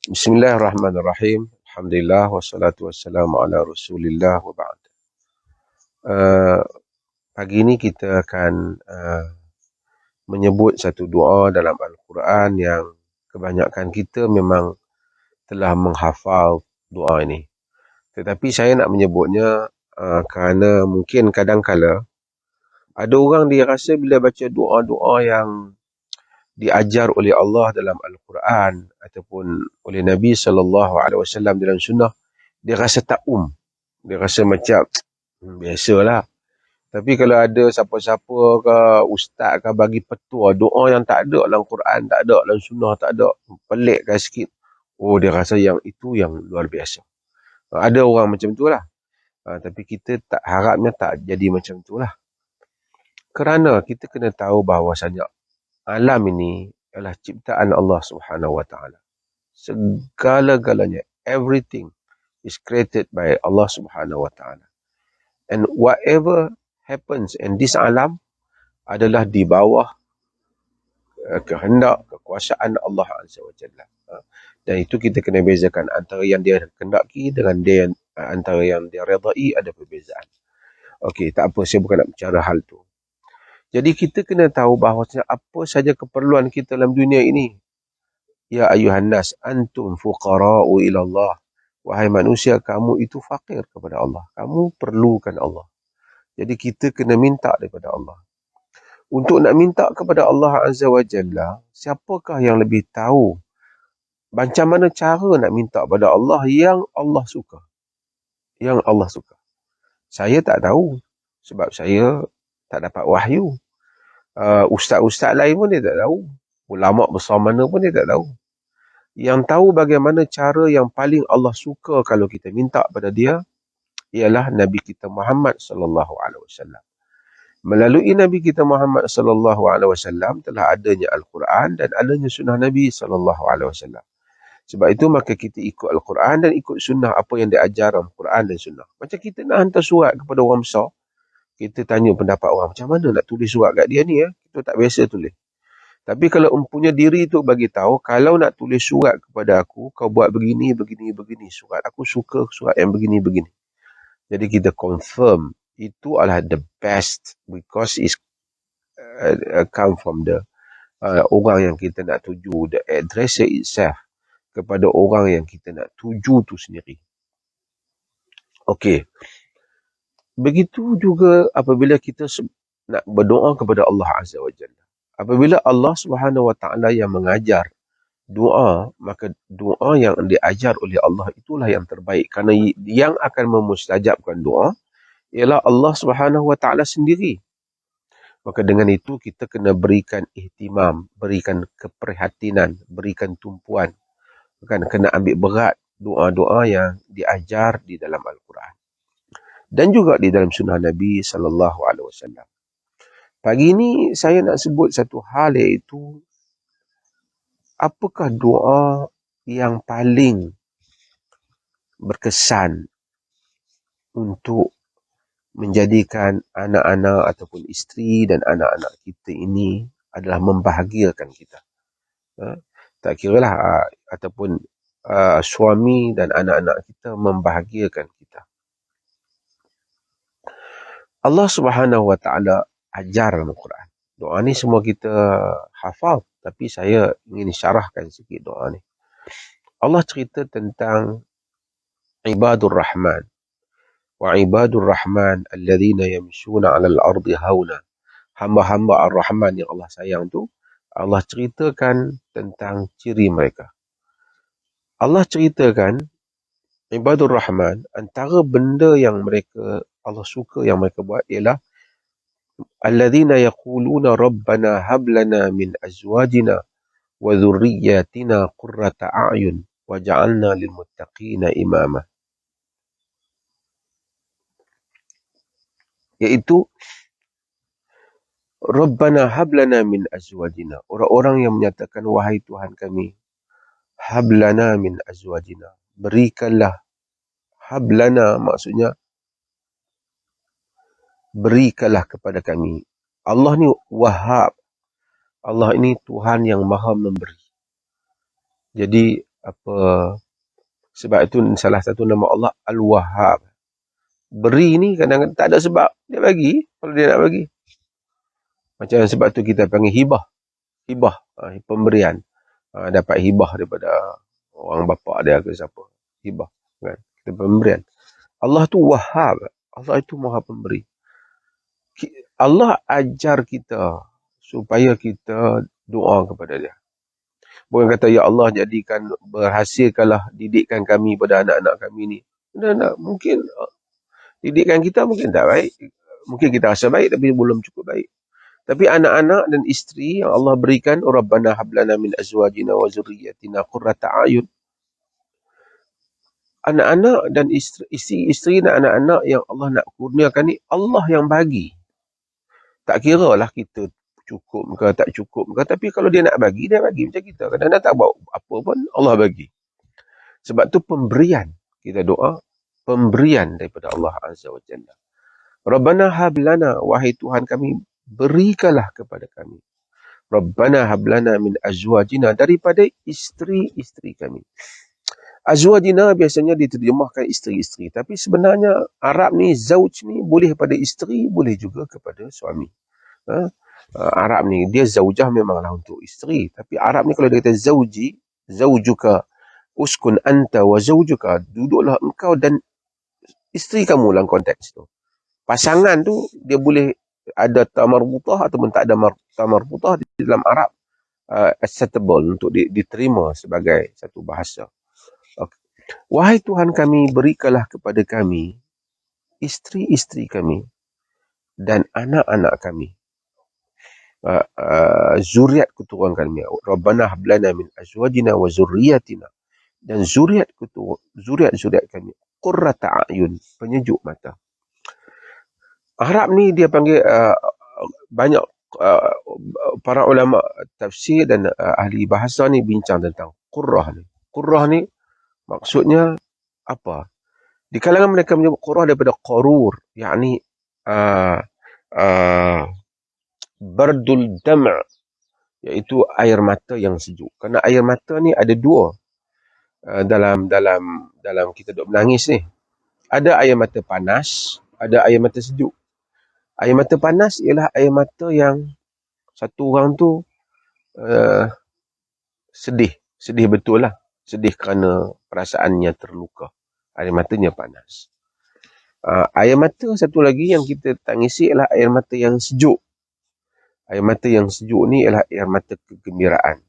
Bismillahirrahmanirrahim. Alhamdulillah wassalatu wassalamu ala Rasulillah wa ba'd. Uh, Pagi ini kita akan menyebut satu doa dalam Al-Quran yang kebanyakan kita memang telah menghafal doa ini. Tetapi saya nak menyebutnya kerana mungkin kadang-kala ada orang dia rasa bila baca doa-doa yang diajar oleh Allah dalam Al-Quran ataupun oleh Nabi SAW dalam sunnah, dia rasa tak dia rasa macam biasalah. Tapi kalau ada siapa-siapa ke ustaz ke bagi petua doa yang tak ada dalam Quran, tak ada dalam sunnah, tak ada, pelik kan sikit, oh dia rasa yang itu yang luar biasa. Ada orang macam tu lah. Tapi kita tak harapnya tak jadi macam tu lah. Kerana kita kena tahu bahawasanya alam ini adalah ciptaan Allah Subhanahu Wa Taala. Segala-galanya, everything is created by Allah Subhanahu Wa Taala. And whatever happens in this alam adalah di bawah kehendak, kekuasaan Allah Azza wa Jalla. Dan itu kita kena bezakan antara yang dia kehendaki dengan dia antara yang dia redai, ada perbezaan. Okey, tak apa, saya bukan nak bicara hal tu. Jadi kita kena tahu bahawa apa saja keperluan kita dalam dunia ini. Ya ayuhan nas, antum fuqara'u ila Allah. Wahai manusia, kamu itu fakir kepada Allah. Kamu perlukan Allah. Jadi kita kena minta daripada Allah. Untuk nak minta kepada Allah Azza wa Jalla, siapakah yang lebih tahu macam mana cara nak minta kepada Allah yang Allah suka? Yang Allah suka. Saya tak tahu sebab saya tak dapat wahyu. Ustaz-ustaz lain pun dia tak tahu. Ulama besar mana pun dia tak tahu. Yang tahu bagaimana cara yang paling Allah suka kalau kita minta pada dia ialah Nabi kita Muhammad sallallahu alaihi wasallam. Melalui Nabi kita Muhammad sallallahu alaihi wasallam telah adanya Al-Quran dan adanya sunnah Nabi sallallahu alaihi wasallam. Sebab itu maka kita ikut Al-Quran dan ikut sunnah apa yang diajar dalam Quran dan sunnah. Macam kita nak hantar surat kepada orang besar, kita tanya pendapat orang, macam mana nak tulis surat kat dia ni ya? Kita tak biasa tulis. Tapi kalau empunya diri tu bagi tahu, kalau nak tulis surat kepada aku, kau buat begini, begini, begini. Surat aku suka surat yang begini, begini. Jadi kita confirm itu adalah the best because it's come from the orang yang kita nak tuju, the address itself kepada orang yang kita nak tuju tu sendiri. Okey. Begitu juga apabila kita nak berdoa kepada Allah Azza wa Jalla. Apabila Allah Subhanahu Wa Taala yang mengajar doa, maka doa yang diajar oleh Allah itulah yang terbaik. Kerana yang akan memustajabkan doa ialah Allah Subhanahu Wa Taala sendiri. Maka dengan itu kita kena berikan ihtimam, berikan keprihatinan, berikan tumpuan. Kena ambil berat doa-doa yang diajar di dalam Al-Quran. Dan juga di dalam sunnah Nabi sallallahu alaihi wasallam. Pagi ini saya nak sebut satu hal iaitu apakah doa yang paling berkesan untuk menjadikan anak-anak ataupun isteri dan anak-anak kita ini adalah membahagiakan kita. Tak kiralah ataupun suami dan anak-anak kita membahagiakan kita. Allah Subhanahu Wa Taala ajar dalam Al-Quran. Doa ni semua kita hafal, tapi saya ingin syarahkan sikit doa ni. Allah cerita tentang ibadur rahman. Wa ibadur rahman alladhina yamshuna 'alal ardi hauna. Hamba-hamba ar-Rahman yang Allah sayang tu, Allah ceritakan tentang ciri mereka. Allah ceritakan ibadur rahman, antara benda yang mereka Allah suka yang mereka buat ialah alladzina yaquluna rabbana hab lana min azwajina wa dhurriyyatina qurrata a'yun waj'alna lil muttaqina imama. Iaitu rabbana hab lana min azwajina, orang-orang yang menyatakan wahai Tuhan kami, hab lana min azwajina, berikanlah, hab lana maksudnya berikanlah kepada kami. Allah ni Wahhab. Allah ini Tuhan yang maha memberi. Jadi apa, sebab itu salah satu nama Allah Al-Wahhab. Beri ni kadang-kadang tak ada sebab dia bagi kalau dia nak bagi. Macam sebab tu kita panggil hibah. Hibah, pemberian. Dapat hibah daripada orang bapa dia ke siapa. Hibah, kan? Kita pemberian. Allah tu Wahhab. Allah itu Maha Pemberi. Allah ajar kita supaya kita doa kepada dia. Bukan kata, ya Allah jadikan, berhasilkanlah didikan kami pada anak-anak kami ni. Tak, mungkin didikan kita mungkin tak baik. Mungkin kita rasa baik tapi belum cukup baik. Tapi anak-anak dan isteri yang Allah berikan, Rabbana hablana min azwajina wa zurriyyatina qurrata a'yun. Anak-anak dan isteri dan anak-anak yang Allah nak kurniakan ni, Allah yang bagi. Tak kira lah kita cukup ke tak cukup ke, tapi kalau dia nak bagi, dia bagi macam kita. Kadang-kadang tak buat apa pun, Allah bagi. Sebab tu pemberian. Kita doa, pemberian daripada Allah Azza wa Jalla. Rabbana hablana, wahai Tuhan kami, berikanlah kepada kami. Rabbana hablana min azwajina, daripada isteri-isteri kami. Azwajina biasanya diterjemahkan isteri-isteri. Tapi sebenarnya Arab ni, zauj ni boleh pada isteri, boleh juga kepada suami. Arab ni, dia zaujah memanglah untuk isteri. Tapi Arab ni kalau dia kata zauji, zaujuka, uskun anta wa zaujuka, duduklah engkau dan isteri kamu dalam konteks tu. Pasangan tu, dia boleh ada tamarbutah ataupun tak ada tamarbutah di dalam Arab. Acceptable untuk diterima sebagai satu bahasa. Okay. Wahai Tuhan kami, berikanlah kepada kami isteri-isteri kami dan anak-anak kami, zuriat keturunan kami. Rabbana hablana min azwajina wa zurriyatina, dan zuriat kami qurrata a'yun, penyejuk mata. Arab ni dia panggil banyak para ulama tafsir dan ahli bahasa ni bincang tentang qurrah ni. Qurrah ni maksudnya apa? Di kalangan mereka menyebut qurrah daripada qarur, yakni bardul dam', iaitu air mata yang sejuk. Kerana air mata ni ada dua dalam kita duk menangis ni. Ada air mata panas, ada air mata sejuk. Air mata panas ialah air mata yang satu orang tu sedih betul lah. Sedih kerana perasaannya terluka. Air matanya panas. Air mata satu lagi yang kita tangisi ialah air mata yang sejuk. Air mata yang sejuk ni ialah air mata kegembiraan.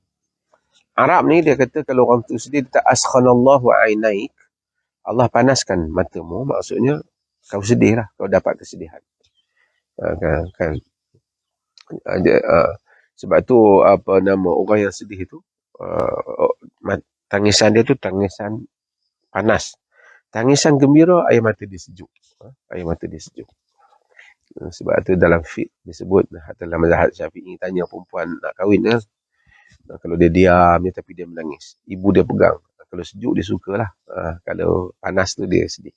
Arab ni dia kata kalau orang tu sedih, dia kata askhanallahu ainaik, Allah panaskan matamu, maksudnya kau sedih lah, kau dapat kesedihan. Kan? Sebab tu apa nama orang yang sedih tu, tangisan dia tu tangisan panas. Tangisan gembira, air mata dia sejuk. Air mata dia sejuk. Sebab tu dalam fiqh disebut, dalam mazhab Syafi'i, tanya perempuan nak kahwin kan, kalau dia diam tapi dia menangis, ibu dia pegang. Kalau sejuk dia sukalah, kalau panas tu dia sedih.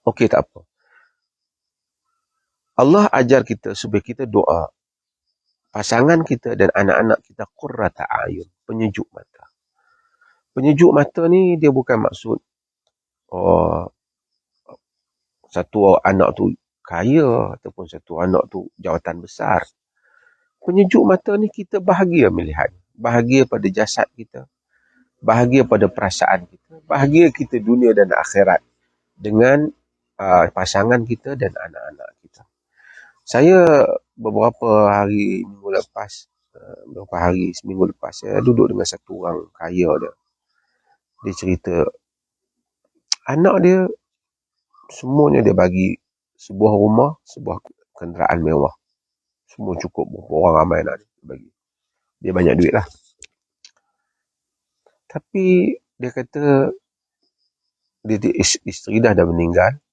Okey, tak apa. Allah ajar kita supaya kita doa pasangan kita dan anak-anak kita qurrata a'yun, penyejuk mata. Penyejuk mata ni dia bukan maksud satu anak tu kaya ataupun satu anak tu jawatan besar. Penyejuk mata ni kita bahagia melihat, bahagia pada jasad kita, bahagia pada perasaan kita, bahagia kita dunia dan akhirat dengan pasangan kita dan anak-anak kita. Saya beberapa hari seminggu lepas, saya duduk dengan satu orang kaya dia. Dia cerita, anak dia, semuanya dia bagi sebuah rumah, sebuah kenderaan mewah. Semua cukup, orang ramai nak bagi. Dia banyak duit lah. Tapi dia kata, isteri dah meninggal.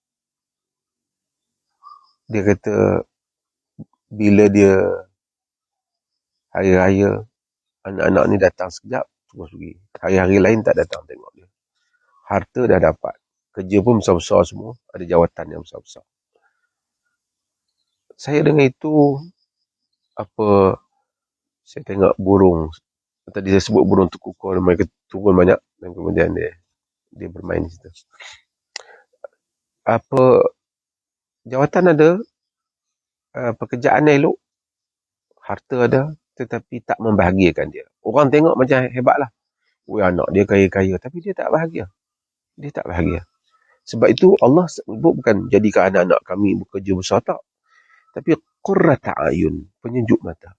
Dia kata, bila dia hari raya, anak-anak ni datang sekejap, terus pergi. Hari-hari lain tak datang tengok dia. Harta dah dapat. Kerja pun besar-besar semua. Ada jawatan yang besar-besar. Saya dengar itu, saya tengok burung Tadi saya sebut burung tukukor, mereka turun banyak dan kemudian dia bermain di situ. Apa jawatan ada, pekerjaan elok, harta ada, tetapi tak membahagiakan dia. Orang tengok macam hebatlah. Oi, anak dia kaya-kaya, tapi dia tak bahagia. Dia tak bahagia. Sebab itu Allah sebut bukan jadikan anak-anak kami bekerja besar, tak. Tapi qurrata ayun, penyejuk mata.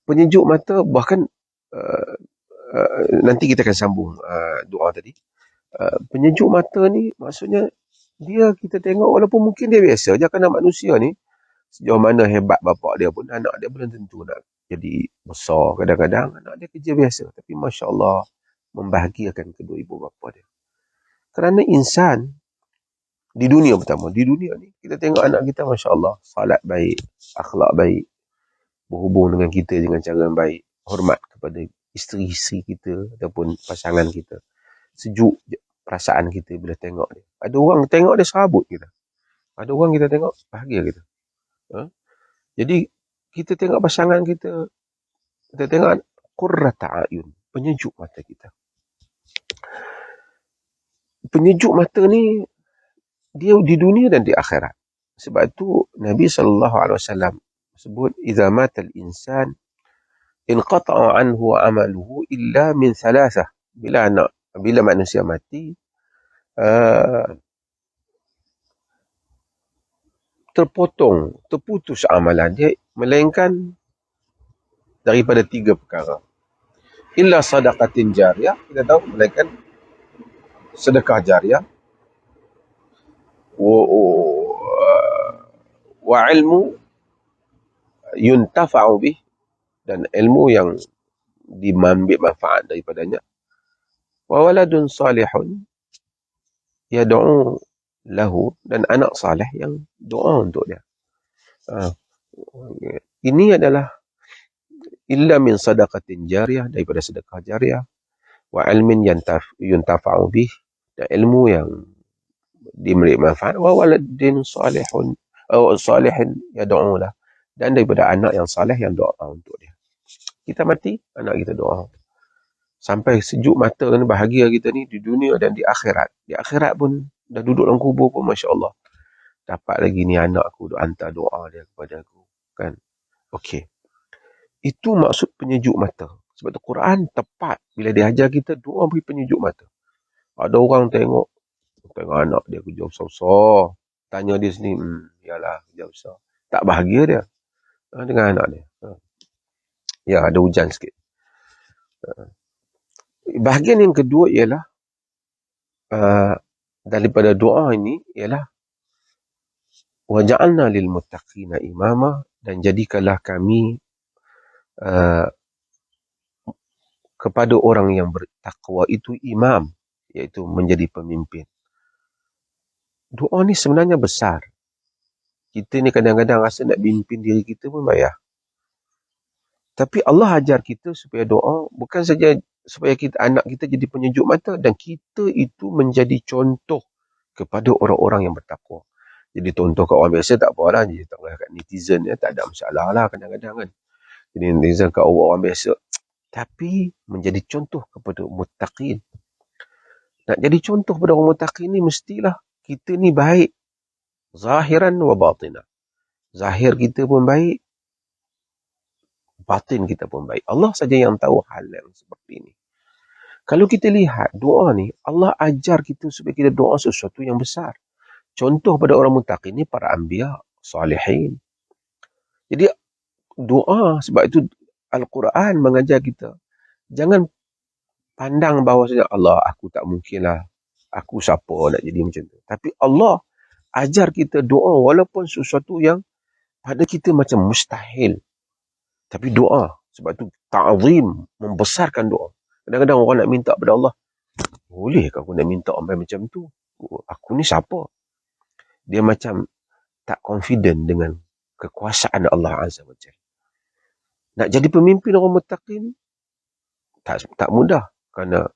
Penyejuk mata, bahkan uh, nanti kita akan sambung doa tadi. Penyejuk mata ni maksudnya dia kita tengok walaupun mungkin dia biasa je, kerana manusia ni sejauh mana hebat bapak dia pun, anak dia belum tentu nak jadi besar. Kadang-kadang anak dia kerja biasa, tapi Masya Allah membahagiakan kedua ibu bapa dia. Kerana insan di dunia pertama, di dunia ni kita tengok anak kita Masya Allah salat baik, akhlak baik, berhubung dengan kita dengan cara yang baik, hormat kepada isteri-isteri kita ataupun pasangan kita, sejuk perasaan kita bila tengok dia. Ada orang tengok dia serabut kita, ada orang kita tengok bahagia kita. Jadi kita tengok pasangan kita, kita tengok qurrata ayun, penyejuk mata kita. Penyejuk mata ni dia di dunia dan di akhirat. Sebab itu Nabi SAW sebut, "Idza matal insan inqata'a anhu amaluhu illa min thalathah." Bila manusia mati, terputus amalan dia, melainkan daripada 3 perkara. Illa sadaqatin jariyah, kita tahu, melainkan sedekah jariah, wa ilmu yuntafa'u bih, dan ilmu yang diambil manfaat daripadanya, wa waladun salihun yad'u lahu, dan anak saleh yang doa untuk dia. Ini adalah illa min sadaqatin jariyah, daripada sedekah jariah, wa ilmin yuntafa'u bih, dan ilmu yang diberi manfaat, wa waladin salihin yad'u lah, dan daripada anak yang saleh yang doa untuk dia. Kita mati, anak kita doa. Sampai sejuk mata ni, bahagia kita ni di dunia dan di akhirat. Di akhirat pun dah duduk dalam kubur pun Masya Allah, dapat lagi ni anak aku hantar doa dia kepada aku, kan? Okey. Itu maksud penyejuk mata. Sebab tu Quran tepat bila dia ajar kita doa beri penyejuk mata. Ada orang tengok anak dia kerja besar-besar, tanya dia sendiri, yalah kerja besar, tak bahagia dia dengan anak dia. Ya, ada hujan sikit. Bahagian yang kedua ialah daripada doa ini ialah waja'alna lil muttaqina imama, dan jadikanlah kami kepada orang yang bertakwa itu imam, iaitu menjadi pemimpin. Doa ni sebenarnya besar. Kita ni kadang-kadang rasa nak pimpin diri kita pun payah. Tapi Allah ajar kita supaya doa bukan saja supaya anak kita jadi penyejuk mata, dan kita itu menjadi contoh kepada orang-orang yang bertakwa. Jadi contoh kat orang biasa tak apalah, jadi tak kat netizen tak ada masalah lah kadang-kadang kan. Jadi netizen kat orang biasa, tapi menjadi contoh kepada muttaqin. Nak jadi contoh kepada orang muttaqin ni mestilah kita ni baik zahiran wa batinah. Zahir kita pun baik, batin kita pun baik. Allah saja yang tahu hal yang seperti ini. Kalau kita lihat doa ni, Allah ajar kita supaya kita doa sesuatu yang besar. Contoh pada orang muttaqin ni para anbiya, salihin. Jadi doa, sebab itu Al-Quran mengajar kita, jangan pandang bahawasanya Allah, aku tak mungkin lah, aku siapa nak jadi macam tu. Tapi Allah ajar kita doa walaupun sesuatu yang pada kita macam mustahil. Tapi doa, sebab tu ta'zim, membesarkan doa. Kadang-kadang orang nak minta kepada Allah, boleh ke aku nak minta sampai macam tu? Aku ni siapa? Dia macam tak confident dengan kekuasaan Allah Azza wa Jalla. Nak jadi pemimpin orang muttaqin tak mudah, kerana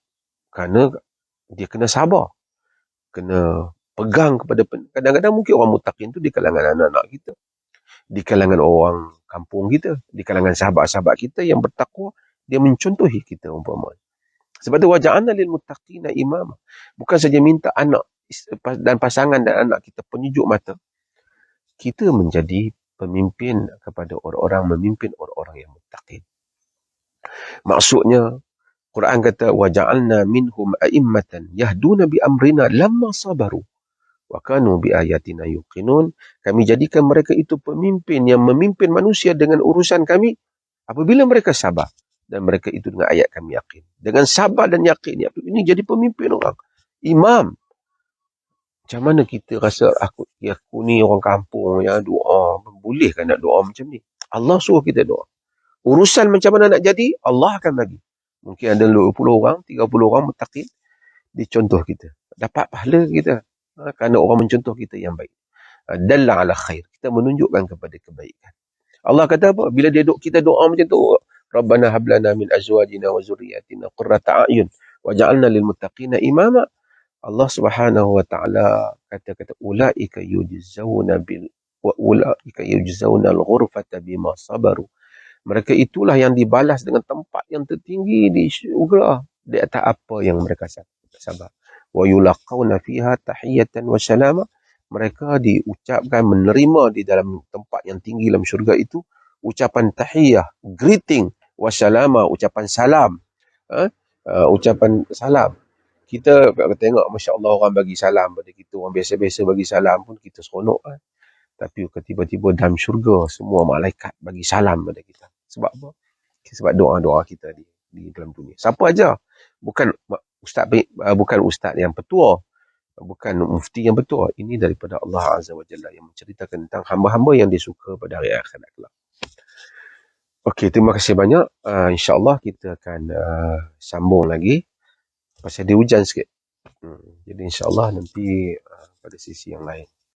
dia kena sabar, kena pegang kepada kadang-kadang mungkin orang muttaqin tu di kalangan anak-anak kita, di kalangan orang kampung kita, di kalangan sahabat-sahabat kita yang bertakwa, Dia mencontohi kita umpama. Sebab tu waja'alna lil muttaqina imama. Bukan saja minta anak dan pasangan dan anak kita penyejuk mata. Kita menjadi pemimpin kepada orang-orang, memimpin orang-orang yang muttaqin. Maksudnya, Quran kata, waja'alna minhum a'immatan yahduna bi amrina lamma sabaru. Wa kanu bi ayatina yuqinun. Kami jadikan mereka itu pemimpin yang memimpin manusia dengan urusan kami apabila mereka sabar. Dan mereka itu dengan ayat kami yakin. Dengan sabar dan yakin. Ini jadi pemimpin orang. Imam. Macam mana kita rasa aku ni orang kampung yang doa. Boleh kan nak doa macam ni? Allah suruh kita doa. Urusan macam mana nak jadi, Allah akan bagi. Mungkin ada 20 orang, 30 orang muttaqin. Dicontoh kita. Dapat pahala kita. Kerana orang mencontoh kita yang baik. Dalla ala khair. Kita menunjukkan kepada kebaikan. Allah kata apa? Bila kita doa macam tu, Rabbana hablana min azwajina wa zurriyatina qurrata a'yun waj'alna lil muttaqina imama. Allah Subhanahu wa taala kata ulaika yujzauna al-ghurfata bima sabaru. Mereka itulah yang dibalas dengan tempat yang tertinggi di syurga di atas apa yang mereka sabar. Wa yulaqawna fiha tahiyatan wa salama. Mereka diucapkan menerima di dalam tempat yang tinggi dalam syurga itu ucapan tahiyah, greeting, wassalama, ucapan salam. Ucapan salam. Kita tengok, Masya Allah, orang bagi salam pada kita. Orang biasa-biasa bagi salam pun kita seronok. Tapi tiba-tiba dalam syurga, semua malaikat bagi salam pada kita. Sebab apa? Sebab doa-doa kita di dalam dunia. Siapa aja? Bukan ustaz yang petua. Bukan mufti yang betul. Ini daripada Allah Azza wa Jalla yang menceritakan tentang hamba-hamba yang disuka pada hari akhirat kelak. Okey, terima kasih banyak. InsyaAllah kita akan sambung lagi. Pasal dia hujan sikit. Jadi insyaAllah nanti pada sisi yang lain.